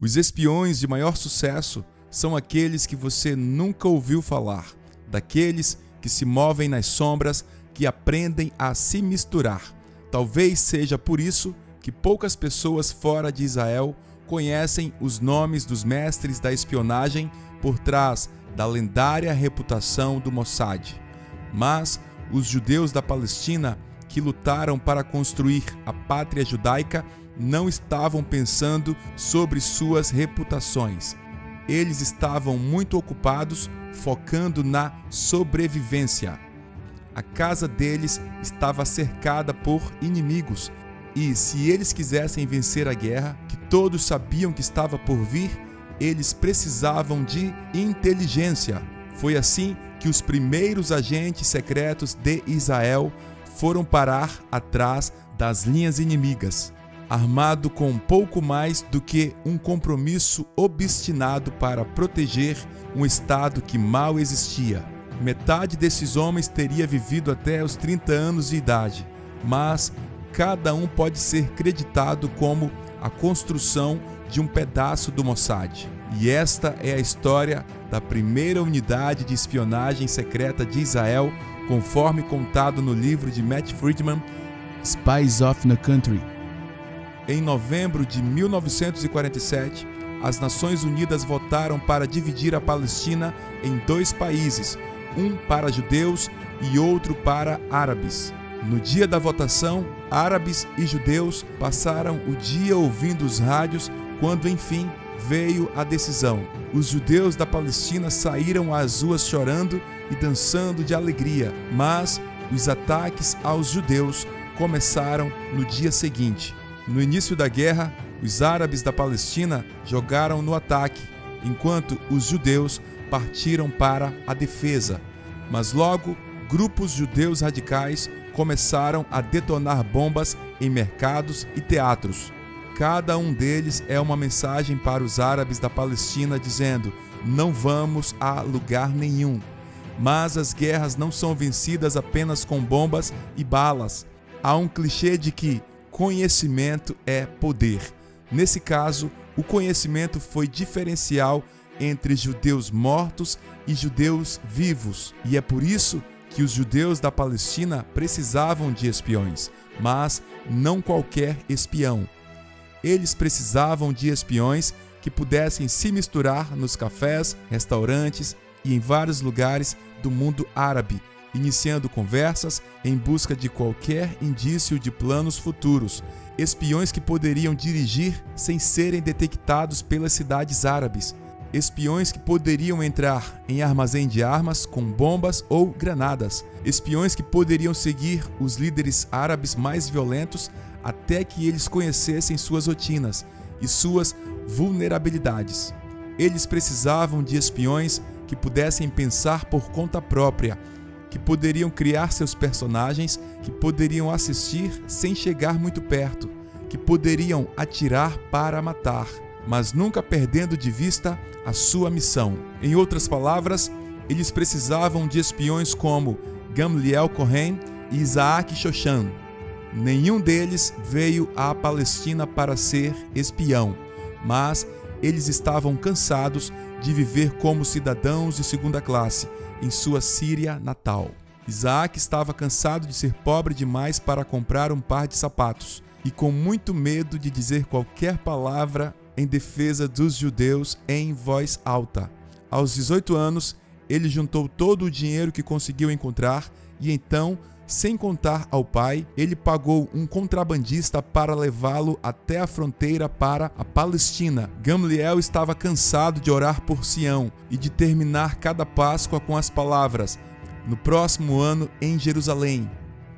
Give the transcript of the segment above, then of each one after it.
Os espiões de maior sucesso são aqueles que você nunca ouviu falar, daqueles que se movem nas sombras, que aprendem a se misturar. Talvez seja por isso que poucas pessoas fora de Israel conhecem os nomes dos mestres da espionagem por trás da lendária reputação do Mossad. Mas os judeus da Palestina, que lutaram para construir a pátria judaica, não estavam pensando sobre suas reputações. Eles estavam muito ocupados focando na sobrevivência. A casa deles estava cercada por inimigos e, se eles quisessem vencer a guerra, que todos sabiam que estava por vir, eles precisavam de inteligência. Foi assim que os primeiros agentes secretos de Israel foram parar atrás das linhas inimigas, armado com pouco mais do que um compromisso obstinado para proteger um estado que mal existia. Metade desses homens teria vivido até os 30 anos de idade, mas cada um pode ser creditado como a construção de um pedaço do Mossad. E esta é a história da primeira unidade de espionagem secreta de Israel, conforme contado no livro de Matt Friedman, Spies of the Country. Em novembro de 1947, as Nações Unidas votaram para dividir a Palestina em dois países, um para judeus e outro para árabes. No dia da votação, árabes e judeus passaram o dia ouvindo os rádios quando, enfim, veio a decisão. Os judeus da Palestina saíram às ruas chorando e dançando de alegria, mas os ataques aos judeus começaram no dia seguinte. No início da guerra, os árabes da Palestina jogaram no ataque, enquanto os judeus partiram para a defesa. Mas logo, grupos judeus radicais começaram a detonar bombas em mercados e teatros. Cada um deles é uma mensagem para os árabes da Palestina dizendo: não vamos a lugar nenhum. Mas as guerras não são vencidas apenas com bombas e balas. Há um clichê de que conhecimento é poder. Nesse caso, o conhecimento foi diferencial entre judeus mortos e judeus vivos. E é por isso que os judeus da Palestina precisavam de espiões, mas não qualquer espião. Eles precisavam de espiões que pudessem se misturar nos cafés, restaurantes e em vários lugares do mundo árabe, iniciando conversas em busca de qualquer indício de planos futuros. Espiões que poderiam dirigir sem serem detectados pelas cidades árabes. Espiões que poderiam entrar em armazém de armas com bombas ou granadas. Espiões que poderiam seguir os líderes árabes mais violentos até que eles conhecessem suas rotinas e suas vulnerabilidades. Eles precisavam de espiões que pudessem pensar por conta própria, que poderiam criar seus personagens, que poderiam assistir sem chegar muito perto, que poderiam atirar para matar, mas nunca perdendo de vista a sua missão. Em outras palavras, eles precisavam de espiões como Gamliel Cohen e Isaac Shoshan. Nenhum deles veio à Palestina para ser espião, mas eles estavam cansados de viver como cidadãos de segunda classe em sua Síria natal. Isaac estava cansado de ser pobre demais para comprar um par de sapatos e com muito medo de dizer qualquer palavra em defesa dos judeus em voz alta. Aos 18 anos, ele juntou todo o dinheiro que conseguiu encontrar e então, sem contar ao pai, ele pagou um contrabandista para levá-lo até a fronteira para a Palestina. Gamliel estava cansado de orar por Sião e de terminar cada Páscoa com as palavras: no próximo ano em Jerusalém,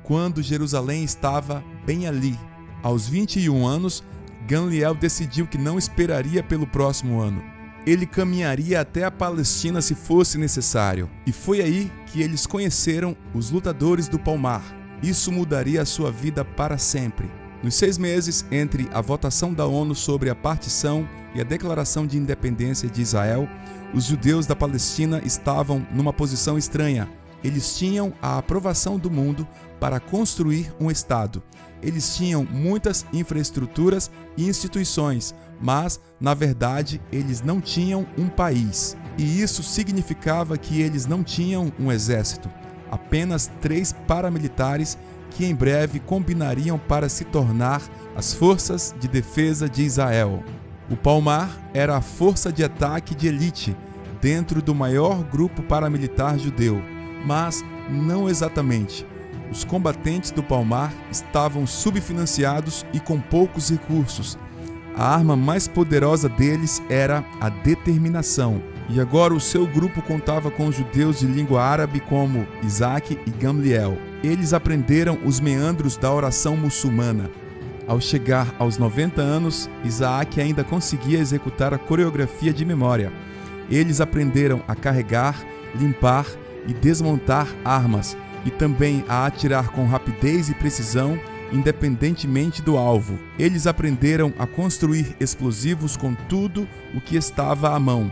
quando Jerusalém estava bem ali. Aos 21 anos, Gamliel decidiu que não esperaria pelo próximo ano. Ele caminharia até a Palestina se fosse necessário. E foi aí que eles conheceram os lutadores do Palmar. Isso mudaria a sua vida para sempre. Nos 6 meses entre a votação da ONU sobre a partição e a declaração de independência de Israel, os judeus da Palestina estavam numa posição estranha. Eles tinham a aprovação do mundo para construir um Estado. Eles tinham muitas infraestruturas e instituições, mas, na verdade, eles não tinham um país. E isso significava que eles não tinham um exército, apenas 3 paramilitares que em breve combinariam para se tornar as Forças de Defesa de Israel. O Palmar era a força de ataque de elite dentro do maior grupo paramilitar judeu, mas não exatamente. Os combatentes do Palmar estavam subfinanciados e com poucos recursos. A arma mais poderosa deles era a determinação. E agora o seu grupo contava com judeus de língua árabe como Isaac e Gamliel. Eles aprenderam os meandros da oração muçulmana. Ao chegar aos 90 anos, Isaac ainda conseguia executar a coreografia de memória. Eles aprenderam a carregar, limpar e desmontar armas, e também a atirar com rapidez e precisão, independentemente do alvo. Eles aprenderam a construir explosivos com tudo o que estava à mão.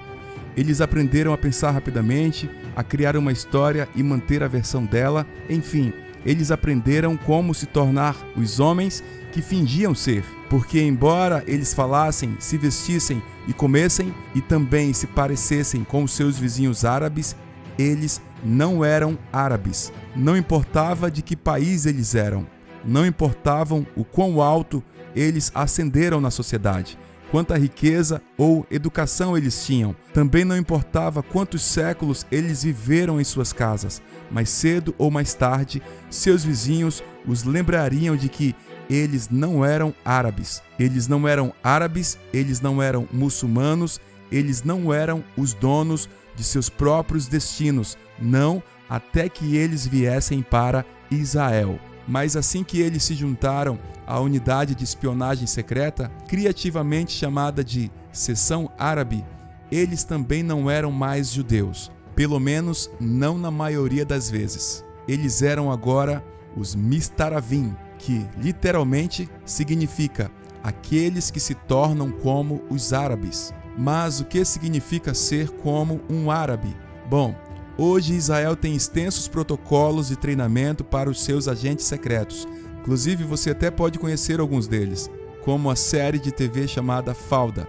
Eles aprenderam a pensar rapidamente, a criar uma história e manter a versão dela. Enfim, eles aprenderam como se tornar os homens que fingiam ser. Porque embora eles falassem, se vestissem e comessem, e também se parecessem com os seus vizinhos árabes, eles não eram árabes. Não importava de que país eles eram. Não importavam o quão alto eles ascenderam na sociedade, quanta riqueza ou educação eles tinham. Também não importava quantos séculos eles viveram em suas casas. Mais cedo ou mais tarde, seus vizinhos os lembrariam de que eles não eram árabes. Eles não eram árabes, eles não eram muçulmanos, eles não eram os donos de seus próprios destinos, não até que eles viessem para Israel. Mas assim que eles se juntaram à unidade de espionagem secreta, criativamente chamada de Seção Árabe, eles também não eram mais judeus, pelo menos não na maioria das vezes. Eles eram agora os Mistaravim, que literalmente significa aqueles que se tornam como os árabes. Mas o que significa ser como um árabe? Bom, hoje Israel tem extensos protocolos de treinamento para os seus agentes secretos. Inclusive, você até pode conhecer alguns deles, como a série de TV chamada Falda.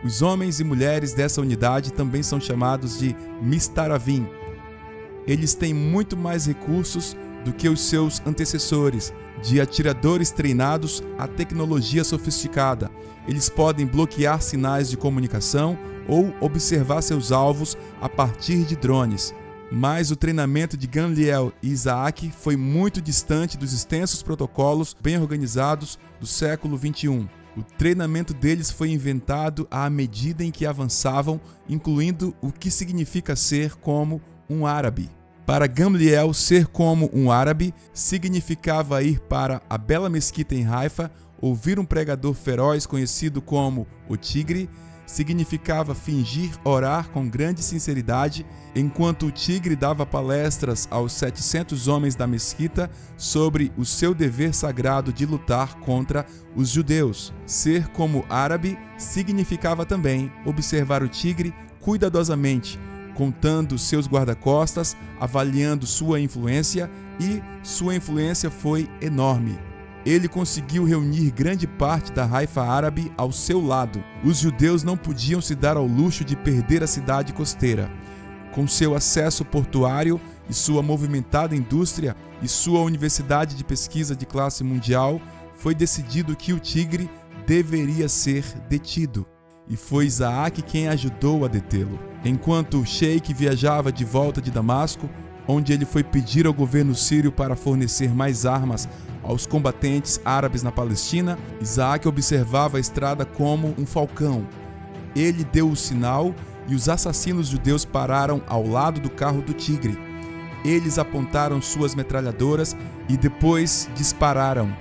Os homens e mulheres dessa unidade também são chamados de Mistaravim. Eles têm muito mais recursos do que os seus antecessores, de atiradores treinados a tecnologia sofisticada. Eles podem bloquear sinais de comunicação ou observar seus alvos a partir de drones. Mas o treinamento de Gamliel e Isaac foi muito distante dos extensos protocolos bem organizados do século XXI. O treinamento deles foi inventado à medida em que avançavam, incluindo o que significa ser como um árabe. Para Gamliel, ser como um árabe significava ir para a bela mesquita em Haifa, ouvir um pregador feroz conhecido como o Tigre. Significava fingir orar com grande sinceridade, enquanto o Tigre dava palestras aos 700 homens da mesquita sobre o seu dever sagrado de lutar contra os judeus. Ser como árabe significava também observar o Tigre cuidadosamente, contando seus guarda-costas, avaliando sua influência, e sua influência foi enorme. Ele conseguiu reunir grande parte da Haifa árabe ao seu lado. Os judeus não podiam se dar ao luxo de perder a cidade costeira. Com seu acesso portuário e sua movimentada indústria e sua universidade de pesquisa de classe mundial, foi decidido que o Tigre deveria ser detido. E foi Isaac quem ajudou a detê-lo. Enquanto o sheik viajava de volta de Damasco, onde ele foi pedir ao governo sírio para fornecer mais armas aos combatentes árabes na Palestina, Isaac observava a estrada como um falcão. Ele deu o sinal e os assassinos judeus pararam ao lado do carro do Tigre. Eles apontaram suas metralhadoras e depois dispararam.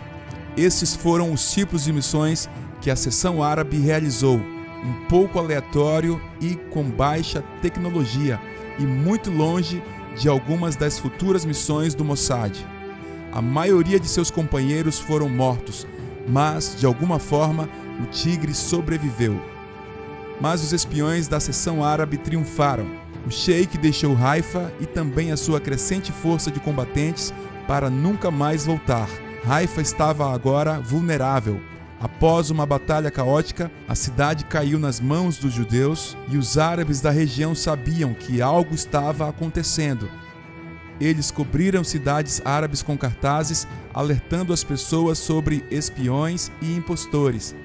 Estes foram os tipos de missões que a seção árabe realizou, um pouco aleatório e com baixa tecnologia, e muito longe de algumas das futuras missões do Mossad. A maioria de seus companheiros foram mortos, mas, de alguma forma, o Tigre sobreviveu. Mas os espiões da seção árabe triunfaram. O sheik deixou Haifa e também a sua crescente força de combatentes para nunca mais voltar. Haifa estava agora vulnerável. Após uma batalha caótica, a cidade caiu nas mãos dos judeus e os árabes da região sabiam que algo estava acontecendo. Eles cobriram cidades árabes com cartazes, alertando as pessoas sobre espiões e impostores.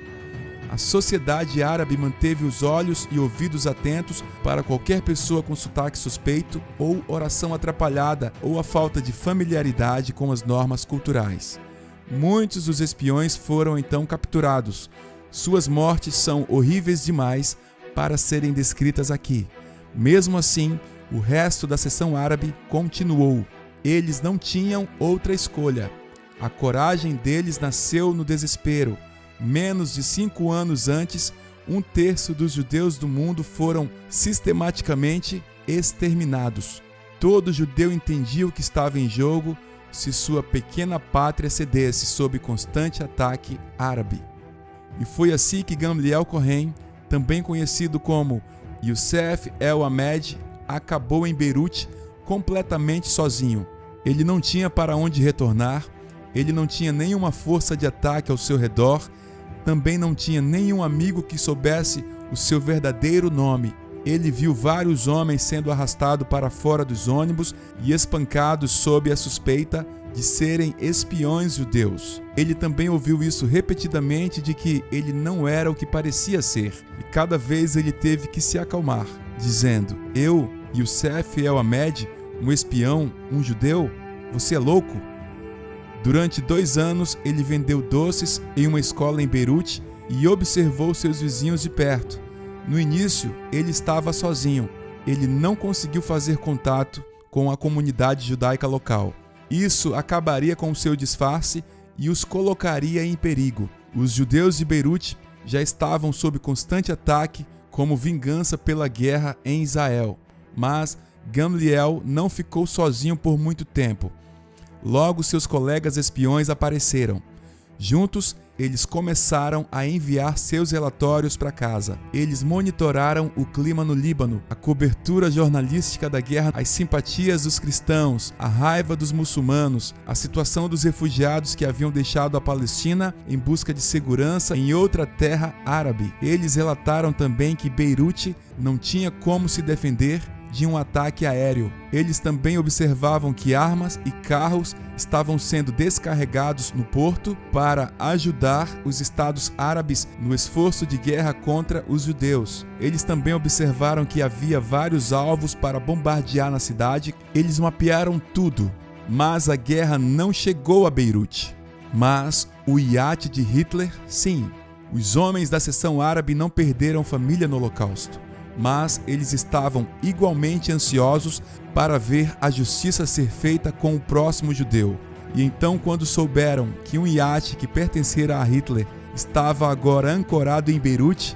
A sociedade árabe manteve os olhos e ouvidos atentos para qualquer pessoa com sotaque suspeito ou oração atrapalhada ou a falta de familiaridade com as normas culturais. Muitos dos espiões foram então capturados. Suas mortes são horríveis demais para serem descritas aqui. Mesmo assim, o resto da seção árabe continuou. Eles não tinham outra escolha. A coragem deles nasceu no desespero. Menos de 5 anos antes, 1/3 dos judeus do mundo foram sistematicamente exterminados. Todo judeu entendia o que estava em jogo se sua pequena pátria cedesse sob constante ataque árabe. E foi assim que Gamliel Kohen, também conhecido como Youssef El-Ahmed, acabou em Beirute completamente sozinho. Ele não tinha para onde retornar, ele não tinha nenhuma força de ataque ao seu redor, também não tinha nenhum amigo que soubesse o seu verdadeiro nome. Ele viu vários homens sendo arrastados para fora dos ônibus e espancados sob a suspeita de serem espiões judeus. Ele também ouviu isso repetidamente de que ele não era o que parecia ser, e cada vez ele teve que se acalmar, dizendo: eu, Youssef El-Ahmed, um espião, um judeu? Você é louco? Durante 2 anos, ele vendeu doces em uma escola em Beirute e observou seus vizinhos de perto. No início, ele estava sozinho. Ele não conseguiu fazer contato com a comunidade judaica local. Isso acabaria com o seu disfarce e os colocaria em perigo. Os judeus de Beirute já estavam sob constante ataque como vingança pela guerra em Israel. Mas Gamliel não ficou sozinho por muito tempo. Logo, seus colegas espiões apareceram. Juntos, eles começaram a enviar seus relatórios para casa. Eles monitoraram o clima no Líbano, a cobertura jornalística da guerra, as simpatias dos cristãos, a raiva dos muçulmanos, a situação dos refugiados que haviam deixado a Palestina em busca de segurança em outra terra árabe. Eles relataram também que Beirute não tinha como se defender de um ataque aéreo. Eles também observavam que armas e carros estavam sendo descarregados no porto para ajudar os estados árabes no esforço de guerra contra os judeus. Eles também observaram que havia vários alvos para bombardear na cidade. Eles mapearam tudo, mas a guerra não chegou a Beirute. Mas o iate de Hitler, sim. Os homens da seção árabe não perderam família no Holocausto, mas eles estavam igualmente ansiosos para ver a justiça ser feita com o próximo judeu. E então, quando souberam que um iate que pertencera a Hitler estava agora ancorado em Beirute,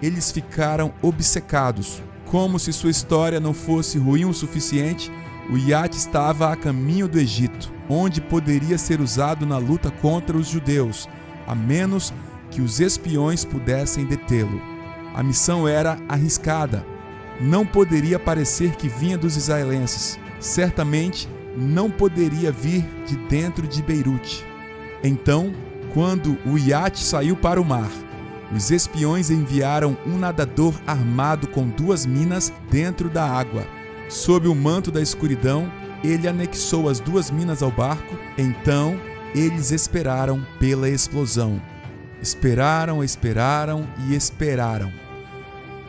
eles ficaram obcecados. Como se sua história não fosse ruim o suficiente, o iate estava a caminho do Egito, onde poderia ser usado na luta contra os judeus, a menos que os espiões pudessem detê-lo. A missão era arriscada. Não poderia parecer que vinha dos israelenses. Certamente não poderia vir de dentro de Beirute. Então, quando o iate saiu para o mar, os espiões enviaram um nadador armado com 2 minas dentro da água. Sob o manto da escuridão, ele anexou as 2 minas ao barco. Então, eles esperaram pela explosão. Esperaram e esperaram.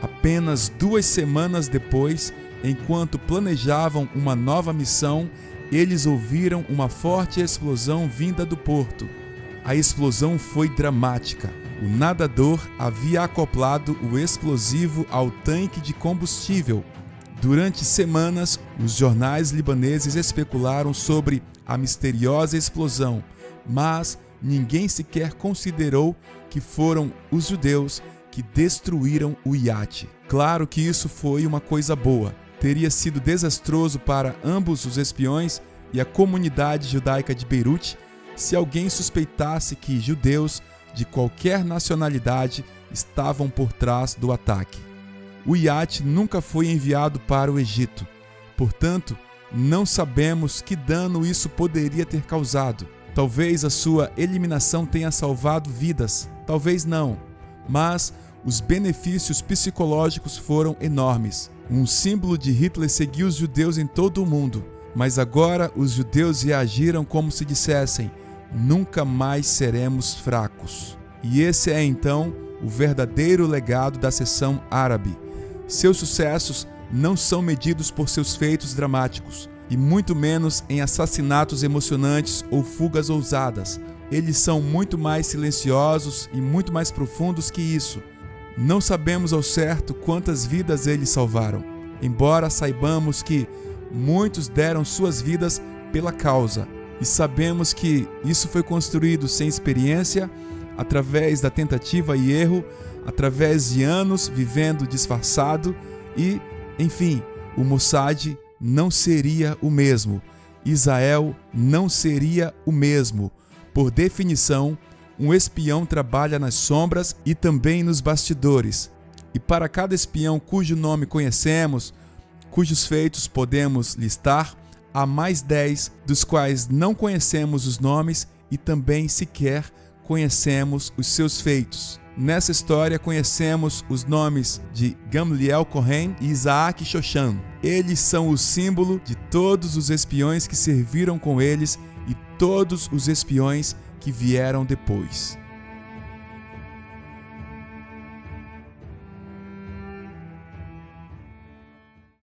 Apenas 2 semanas depois, enquanto planejavam uma nova missão, eles ouviram uma forte explosão vinda do porto. A explosão foi dramática. O nadador havia acoplado o explosivo ao tanque de combustível. Durante semanas, os jornais libaneses especularam sobre a misteriosa explosão, mas ninguém sequer considerou que foram os judeus que destruíram o iate. Claro que isso foi uma coisa boa. Teria sido desastroso para ambos os espiões e a comunidade judaica de Beirute se alguém suspeitasse que judeus de qualquer nacionalidade estavam por trás do ataque. O iate nunca foi enviado para o Egito. Portanto, não sabemos que dano isso poderia ter causado. Talvez a sua eliminação tenha salvado vidas. Talvez não, mas os benefícios psicológicos foram enormes. Um símbolo de Hitler seguiu os judeus em todo o mundo, mas agora os judeus reagiram como se dissessem: nunca mais seremos fracos. E esse é então o verdadeiro legado da seção árabe. Seus sucessos não são medidos por seus feitos dramáticos, e muito menos em assassinatos emocionantes ou fugas ousadas. Eles são muito mais silenciosos e muito mais profundos que isso. Não sabemos ao certo quantas vidas eles salvaram, embora saibamos que muitos deram suas vidas pela causa. E sabemos que isso foi construído sem experiência, através da tentativa e erro, através de anos vivendo disfarçado e, enfim, o Mossad não seria o mesmo. Israel não seria o mesmo. Por definição, um espião trabalha nas sombras e também nos bastidores. E para cada espião cujo nome conhecemos, cujos feitos podemos listar, há mais 10 dos quais não conhecemos os nomes e também sequer conhecemos os seus feitos. Nessa história conhecemos os nomes de Gamliel Cohen e Isaac Shoshan. Eles são o símbolo de todos os espiões que serviram com eles e todos os espiões que vieram depois.